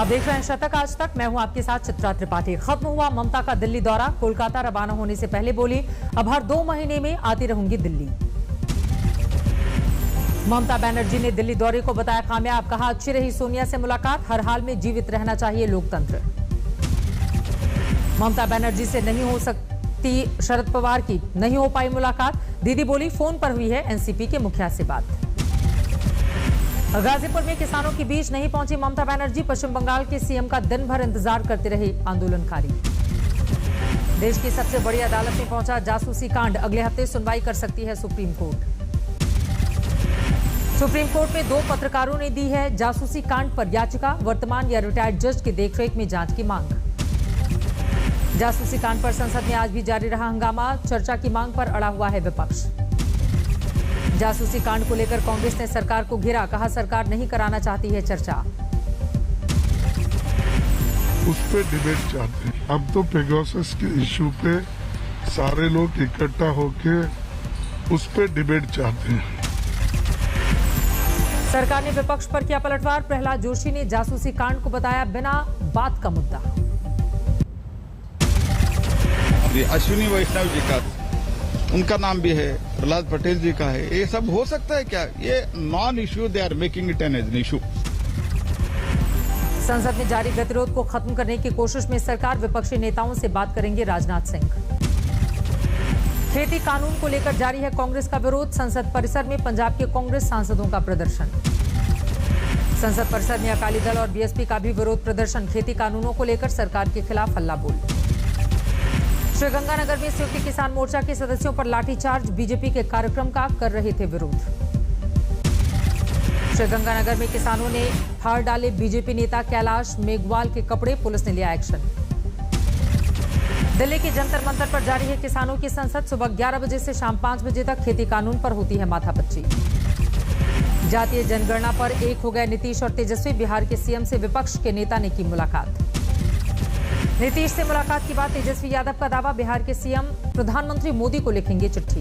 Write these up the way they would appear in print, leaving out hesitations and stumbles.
आप देख रहे हैं शतक आज तक। मैं हूं आपके साथ चित्रा त्रिपाठी। खत्म हुआ ममता का दिल्ली दौरा। कोलकाता रवाना होने से पहले बोली, अब हर 2 महीने में आती रहूंगी दिल्ली। ममता बनर्जी ने दिल्ली दौरे को बताया कामयाब। कहा, अच्छी रही सोनिया से मुलाकात, हर हाल में जीवित रहना चाहिए लोकतंत्र। ममता बनर्जी से नहीं हो सकती शरद पवार की, नहीं हो पाई मुलाकात। दीदी बोली, फोन पर हुई है एनसीपी के मुखिया से बात। गाजीपुर में किसानों के बीच नहीं पहुंची ममता बनर्जी। पश्चिम बंगाल के सीएम का दिन भर इंतजार करते रहे आंदोलनकारी। देश की सबसे बड़ी अदालत में पहुंचा जासूसी कांड। अगले हफ्ते सुनवाई कर सकती है सुप्रीम कोर्ट। सुप्रीम कोर्ट में 2 पत्रकारों ने दी है जासूसी कांड पर याचिका। वर्तमान या रिटायर्ड जज की देखरेख में जांच की मांग। जासूसी कांड पर संसद में आज भी जारी रहा हंगामा। चर्चा की मांग पर अड़ा हुआ है विपक्ष। जासूसी कांड को लेकर कांग्रेस ने सरकार को घेरा। कहा, सरकार नहीं कराना चाहती है चर्चा। उस पे डिबेट चाहते हैं। अब तो पेगासस के इश्यू पे सारे लोग इकट्ठा होके उस पे डिबेट चाहते हैं। सरकार ने विपक्ष पर किया पलटवार। प्रहलाद जोशी ने जासूसी कांड को बताया बिना बात का मुद्दा। अश्विनी वैष्णव जी का उनका नाम भी है, प्रहलाद पटेल जी का है। ये सब हो सकता है क्या? ये non issue, they are making it an issue. संसद में जारी गतिरोध को खत्म करने की कोशिश में सरकार। विपक्षी नेताओं से बात करेंगे राजनाथ सिंह। खेती कानून को लेकर जारी है कांग्रेस का विरोध। संसद परिसर में पंजाब के कांग्रेस सांसदों का प्रदर्शन। संसद परिसर में अकाली दल और बीएसपी का भी विरोध प्रदर्शन। खेती कानूनों को लेकर सरकार के खिलाफ हल्ला बोल। श्रीगंगानगर में संयुक्त किसान मोर्चा के सदस्यों पर लाठीचार्ज। बीजेपी के कार्यक्रम का कर रहे थे विरोध। श्रीगंगानगर में किसानों ने फाड़ डाले बीजेपी नेता कैलाश मेघवाल के कपड़े। पुलिस ने लिया एक्शन। दिल्ली के जंतर मंतर पर जारी है किसानों की संसद। सुबह 11 बजे से शाम 5 बजे तक खेती कानून पर होती है माथापच्ची। जातीय जनगणना पर एक हो गए नीतीश और तेजस्वी। बिहार के सीएम से विपक्ष के नेता ने की मुलाकात। नीतीश से मुलाकात के बाद तेजस्वी यादव का दावा, बिहार के सीएम प्रधानमंत्री मोदी को लिखेंगे चिट्ठी।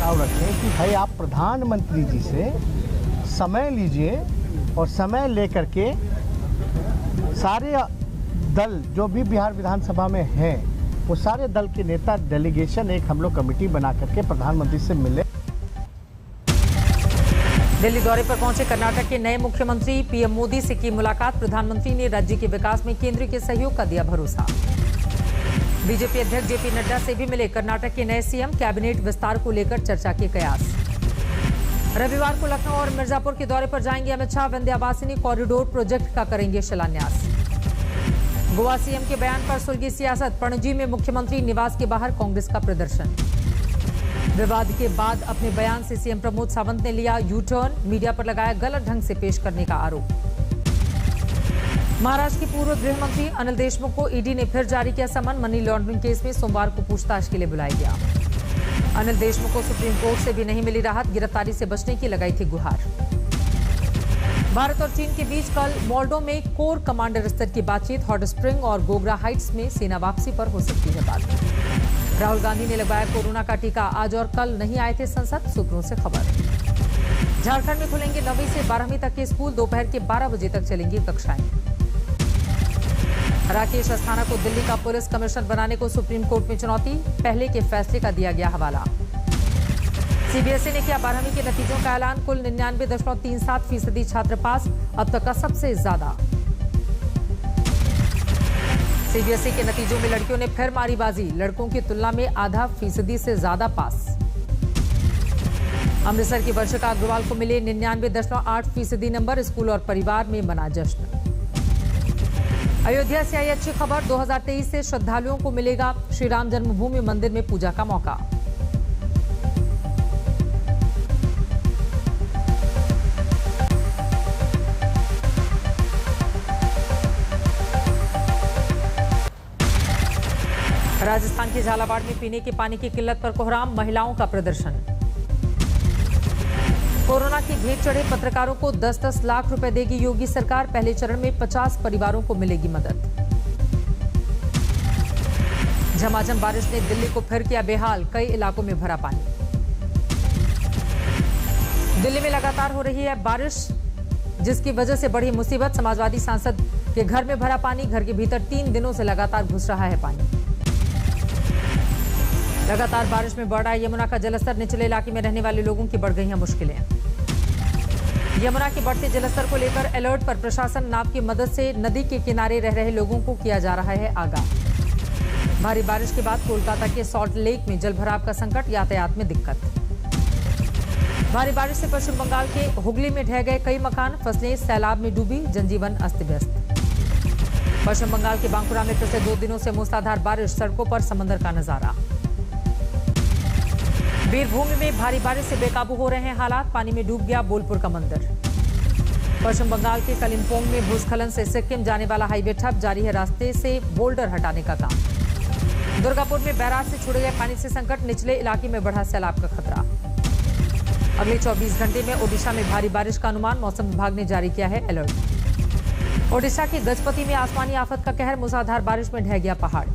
रखें कि भाई आप प्रधानमंत्री जी से समय लीजिए और समय लेकर के सारे दल जो भी बिहार विधानसभा में हैं वो सारे दल के नेता डेलीगेशन एक हम लोग कमेटी बना करके प्रधानमंत्री से मिले। दिल्ली दौरे पर पहुंचे कर्नाटक के नए मुख्यमंत्री। पीएम मोदी से की मुलाकात। प्रधानमंत्री ने राज्य के विकास में केंद्र के सहयोग का दिया भरोसा। बीजेपी अध्यक्ष जेपी नड्डा से भी मिले कर्नाटक के नए सीएम। कैबिनेट विस्तार को लेकर चर्चा के कयास। रविवार को लखनऊ और मिर्जापुर के दौरे पर जाएंगे अमित शाह। विंध्यावासिनी कॉरिडोर प्रोजेक्ट का करेंगे शिलान्यास। गोवा सीएम के बयान पर सुलगी सियासत। पणजी में मुख्यमंत्री निवास के बाहर कांग्रेस का प्रदर्शन। विवाद के बाद अपने बयान से सीएम प्रमोद सावंत ने लिया यू टर्न। मीडिया पर लगाया गलत ढंग से पेश करने का आरोप। महाराष्ट्र के पूर्व गृह मंत्री अनिल देशमुख को ईडी ने फिर जारी किया समन। मनी लॉन्ड्रिंग केस में सोमवार को पूछताछ के लिए बुलाया गया। अनिल देशमुख को सुप्रीम कोर्ट से भी नहीं मिली राहत। गिरफ्तारी से बचने की लगाई थी गुहार। भारत और चीन के बीच कल मोल्डो में कोर कमांडर स्तर की बातचीत। हॉट स्प्रिंग और गोगरा हाइट्स में सेना वापसी पर हो सकती है बात। राहुल गांधी ने लगवाया कोरोना का टीका। आज और कल नहीं आए थे संसद, सूत्रों से खबर। झारखंड में खुलेंगे 9वीं से 12वीं तक के स्कूल। दोपहर के 12 बजे तक चलेंगी कक्षाएं। राकेश अस्थाना को दिल्ली का पुलिस कमिश्नर बनाने को सुप्रीम कोर्ट में चुनौती। पहले के फैसले का दिया गया हवाला। सीबीएसई ने किया 12वीं के नतीजों का ऐलान। कुल 99.37% छात्र पास, अब तक का सबसे ज्यादा। सीबीएसई के नतीजों में लड़कियों ने फिर मारी बाजी। लड़कों की तुलना में आधा फीसदी से ज्यादा पास। अमृतसर की वर्षिका अग्रवाल को मिले 99.8% नंबर। स्कूल और परिवार में मना जश्न। अयोध्या से आई अच्छी खबर। 2023 से श्रद्धालुओं को मिलेगा श्री राम जन्मभूमि मंदिर में पूजा का मौका। राजस्थान के झालावाड़ में पीने के पानी की किल्लत पर कोहराम। महिलाओं का प्रदर्शन। कोरोना की भेंट चढ़े पत्रकारों को 10-10 लाख रुपए देगी योगी सरकार। पहले चरण में 50 परिवारों को मिलेगी मदद। झमाझम बारिश ने दिल्ली को फिर किया बेहाल। कई इलाकों में भरा पानी। दिल्ली में लगातार हो रही है बारिश, जिसकी वजह से बढ़ी मुसीबत। समाजवादी सांसद के घर में भरा पानी, घर के भीतर 3 दिनों से लगातार घुस रहा है पानी। लगातार बारिश में बढ़ रहा है यमुना का जलस्तर, निचले इलाके में रहने वाले लोगों की बढ़ गई हैं मुश्किलें। यमुना के बढ़ते जलस्तर को लेकर अलर्ट पर प्रशासन। नाव की मदद से नदी के किनारे रह रहे लोगों को किया जा रहा है आगाह। भारी बारिश के बाद कोलकाता के सॉल्ट लेक में जलभराव का संकट, यातायात में दिक्कत। भारी बारिश से पश्चिम बंगाल के हुगली में ढह गए कई मकान, फसलें सैलाब में डूबी, जनजीवन अस्त व्यस्त। पश्चिम बंगाल के बांकुरा में पिछले 2 दिनों से मूसलाधार बारिश, सड़कों पर समंदर का नजारा। वीरभूमि में भारी बारिश से बेकाबू हो रहे हैं हालात, पानी में डूब गया बोलपुर का मंदिर। पश्चिम बंगाल के कलिम्पोंग में भूस्खलन से सिक्किम जाने वाला हाईवे ठप, जारी है रास्ते से बोल्डर हटाने का काम। दुर्गापुर में बैराज से छोड़े गए पानी से संकट, निचले इलाके में बढ़ा सैलाब का खतरा। अगले 24 घंटे में ओडिशा में भारी बारिश का अनुमान, मौसम विभाग ने जारी किया है अलर्ट। ओडिशा के गजपति में आसमानी आफत का कहर, मूसलाधार बारिश में ढह गया पहाड़।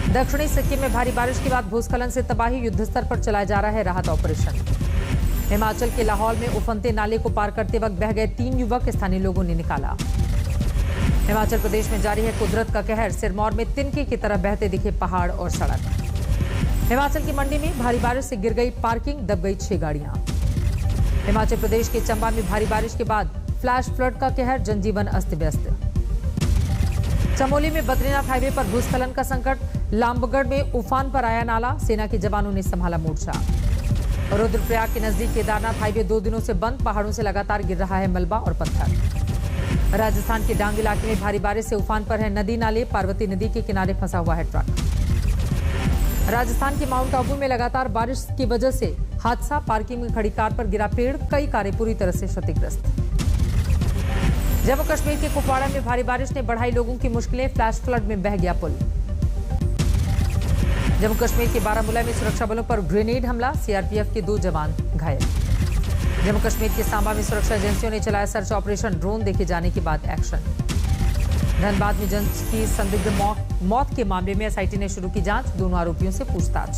दक्षिणी सिक्किम में भारी बारिश के बाद भूस्खलन से तबाही, युद्धस्तर पर चलाया जा रहा है राहत ऑपरेशन। हिमाचल के लाहौल में उफनते नाले को पार करते वक्त बह गए 3 युवक, स्थानीय लोगों ने निकाला। हिमाचल प्रदेश में जारी है कुदरत का कहर, सिरमौर में तिनके की तरह बहते दिखे पहाड़ और सड़क। हिमाचल की मंडी में भारी बारिश से गिर गई पार्किंग, दब गई 6 गाड़ियां। हिमाचल प्रदेश के चंबा में भारी बारिश के बाद फ्लैश फ्लड का कहर, जनजीवन अस्त व्यस्त। चमोली में बद्रीनाथ हाईवे पर भूस्खलन का संकट, लामबगढ़ में उफान पर आया नाला, सेना के जवानों ने संभाला मोर्चा। रुद्रप्रयाग के नजदीक केदारनाथ हाईवे 2 दिनों से बंद, पहाड़ों से लगातार गिर रहा है मलबा और पत्थर। राजस्थान के डांग इलाके में भारी बारिश से उफान पर है नदी नाले, पार्वती नदी के किनारे फंसा हुआ है ट्रक। राजस्थान के माउंट आबू में लगातार बारिश की वजह से हादसा, पार्किंग में खड़ी कार पर गिरा पेड़, कई कारें पूरी तरह से क्षतिग्रस्त। जम्मू कश्मीर के कुपवाड़ा में भारी बारिश ने बढ़ाई लोगों की मुश्किलें, फ्लैश फ्लड में बह गया पुल। जम्मू कश्मीर के बारामूला में सुरक्षा बलों पर ग्रेनेड हमला, सीआरपीएफ के 2 जवान घायल। जम्मू कश्मीर के सांबा में सुरक्षा एजेंसियों ने चलाया सर्च ऑपरेशन, ड्रोन देखे जाने के बाद एक्शन। धनबाद में जज की संदिग्ध मौत के मामले में एसआईटी ने शुरू की जांच, दोनों आरोपियों से पूछताछ।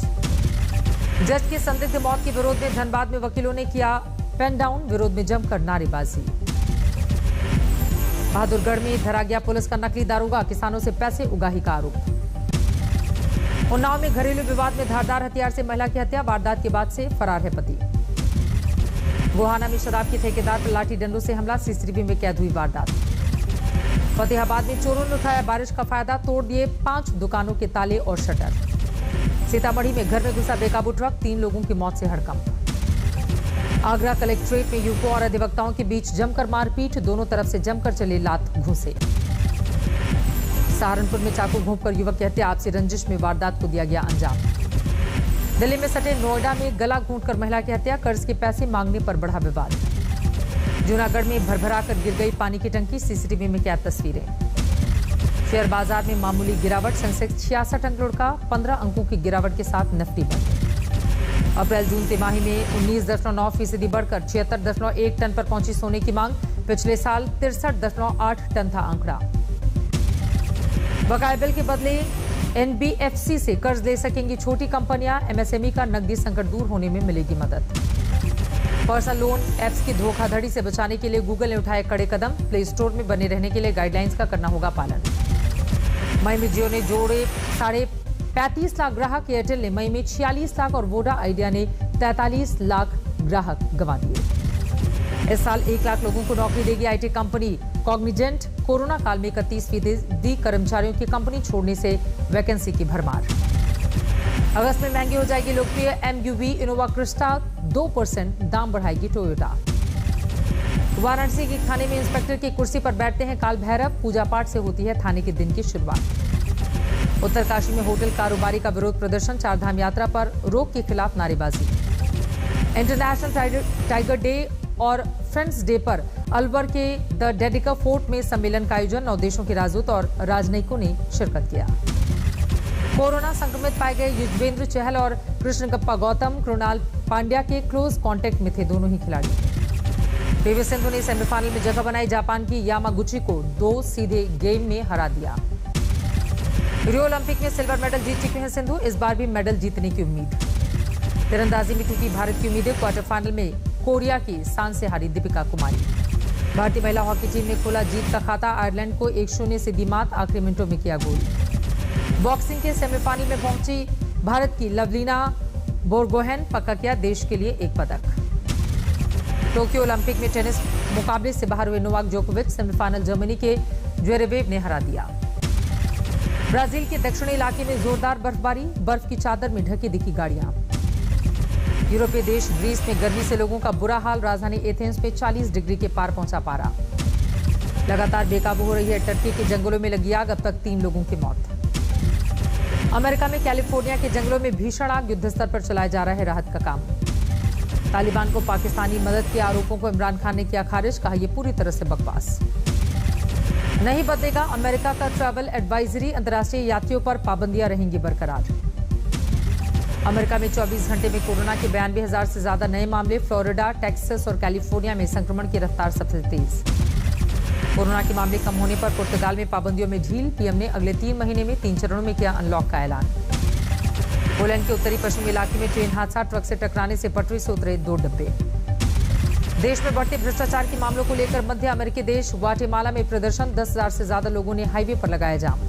जज की संदिग्ध मौत के विरोध में धनबाद में वकीलों ने किया पेन डाउन, विरोध में जमकर नारेबाजी। बहादुरगढ़ में धरा गया पुलिस का नकली दारोगा, किसानों से पैसे उगाही का आरोप। उन्नाव में घरेलू विवाद में धारदार हथियार से महिला की हत्या, वारदात के बाद से फरार है पति। गोहाना में शराब के ठेकेदार पर लाठी डंडों से हमला, सीसीटीवी में कैद हुई वारदात। फतेहाबाद में चोरों ने उठाया बारिश का फायदा, तोड़ दिए 5 दुकानों के ताले और शटर। सीतामढ़ी में घर में घुसा बेकाबू ट्रक, 3 लोगों की मौत से हड़कंप। आगरा कलेक्ट्रेट में युवकों और अधिवक्ताओं के बीच जमकर मारपीट, दोनों तरफ से जमकर चले लात घूंसे। सहारनपुर में चाकू घोंपकर युवक की हत्या, आपसी रंजिश में वारदात को दिया गया अंजाम। दिल्ली में सटे नोएडा में गला घोंटकर महिला की हत्या, कर्ज के पैसे मांगने पर बढ़ा विवाद। जूनागढ़ में भरभरा कर गिर गई पानी की टंकी, सीसीटीवी में कैद तस्वीरें। शेयर बाजार में मामूली गिरावट, सेंसेक्स 66 अंक लुढ़का, 15 अंकों की गिरावट के साथ निफ्टी बंद। अप्रैल जून तिमाही में 19.9% बढ़कर 76.1 टन पर पहुंची सोने की मांग, पिछले साल 63.8 टन था आंकड़ा। बकाया बिल के बदले एनबीएफसी से कर्ज ले सकेंगी छोटी कंपनियां, एमएसएमई का नकदी संकट दूर होने में मिलेगी मदद। पर्सनल लोन ऐप्स की धोखाधड़ी से बचाने के लिए गूगल ने उठाए कड़े कदम, प्ले स्टोर में बने रहने के लिए गाइडलाइंस का करना होगा पालन। मई में जियो ने जोड़े 35 लाख ग्राहक, एयरटेल ने मई में 46 लाख और वोडा आइडिया ने 43 लाख ग्राहक गंवा दिए। इस साल 1 लाख लोगों को नौकरी देगी आईटी कंपनी कॉग्निजेंट, कोरोना काल में 31% कर्मचारियों की कंपनी छोड़ने से वैकेंसी की भरमार। अगस्त में महंगी हो जाएगी लोकप्रिय एमयूवी इनोवा क्रिस्टा, 2% दाम बढ़ाएगी टोयोटा। वाराणसी के थाने में इंस्पेक्टर की कुर्सी पर बैठते हैं काल भैरव, पूजा पाठ से होती है थाने के दिन की शुरुआत। उत्तरकाशी में होटल कारोबारी का विरोध प्रदर्शन, 4 धाम यात्रा पर रोक के खिलाफ नारेबाजी। इंटरनेशनल टाइगर डे और फ्रेंड्स डे पर अलवर के द डेडिका फोर्ट में सम्मेलन का आयोजन, 9 देशों के राजदूत और राजनयिकों ने शिरकत किया। कोरोना संक्रमित पाए गए युजवेंद्र चहल और कृष्णगप्पा गौतम कृणाल पांड्या के क्लोज कांटेक्ट में थे दोनों ही खिलाड़ी। पीवी सिंधु ने सेमीफाइनल में जगह बनाई, जापान की यामागुची को 2 सीधे गेम में हरा दिया। रियो ओलंपिक में सिल्वर मेडल जीत चुके हैं सिंधु, इस बार भी मेडल जीतने की उम्मीद। तीरंदाजी में टूटी भारत की उम्मीदें, क्वार्टर फाइनल में कोरिया की सांस से हारी दीपिका कुमारी। भारतीय महिला हॉकी टीम ने खोला जीत का खाता। आयरलैंड को 1-0 से दी मात। आखिरी मिनटों में किया गोल। बॉक्सिंग के सेमीफाइनल में पहुंची भारत की लवलीना बोरगोहेन। पक्का किया देश के लिए एक पदक। टोक्यो ओलंपिक में टेनिस मुकाबले से बाहर हुए नोवाक जोकोविच। सेमीफाइनल जर्मनी के ज्वेरेवेव ने हरा दिया। ब्राजील के दक्षिणी इलाके में जोरदार बर्फबारी। बर्फ की चादर में ढकी दिखी गाड़ियां। यूरोपीय देश ग्रीस में गर्मी से लोगों का बुरा हाल। राजधानी एथेंस में 40 डिग्री के पार पहुंचा पारा। लगातार बेकाबू हो रही है टर्की के जंगलों में लगी आग। अब तक 3 लोगों की मौत। अमेरिका में कैलिफोर्निया के जंगलों में भीषण आग। युद्ध स्तर पर चलाया जा रहा है राहत का काम। तालिबान को पाकिस्तानी मदद के आरोपों को इमरान खान ने किया खारिज। कहा यह पूरी तरह से बकवास। नहीं बदलेगा अमेरिका का ट्रैवल एडवाइजरी। अंतर्राष्ट्रीय यात्रियों पर पाबंदियां रहेंगी बरकरार। अमेरिका में 24 घंटे में कोरोना के 92,000 से ज्यादा नए मामले। फ्लोरिडा, टेक्सास और कैलिफोर्निया में संक्रमण की रफ्तार सबसे तेज। कोरोना के मामले कम होने पर पुर्तगाल में पाबंदियों में ढील। पीएम ने अगले 3 महीने में 3 चरणों में किया अनलॉक का ऐलान। पोलैंड के उत्तरी पश्चिमी इलाके में ट्रेन हादसा। ट्रक से टकराने से पटरी से उतरे 2 डिब्बे। देश में बढ़ते भ्रष्टाचार के मामलों को लेकर मध्य अमेरिकी देश ग्वाटेमाला में प्रदर्शन। 10,000 से ज्यादा लोगों ने हाईवे पर लगाया जाम।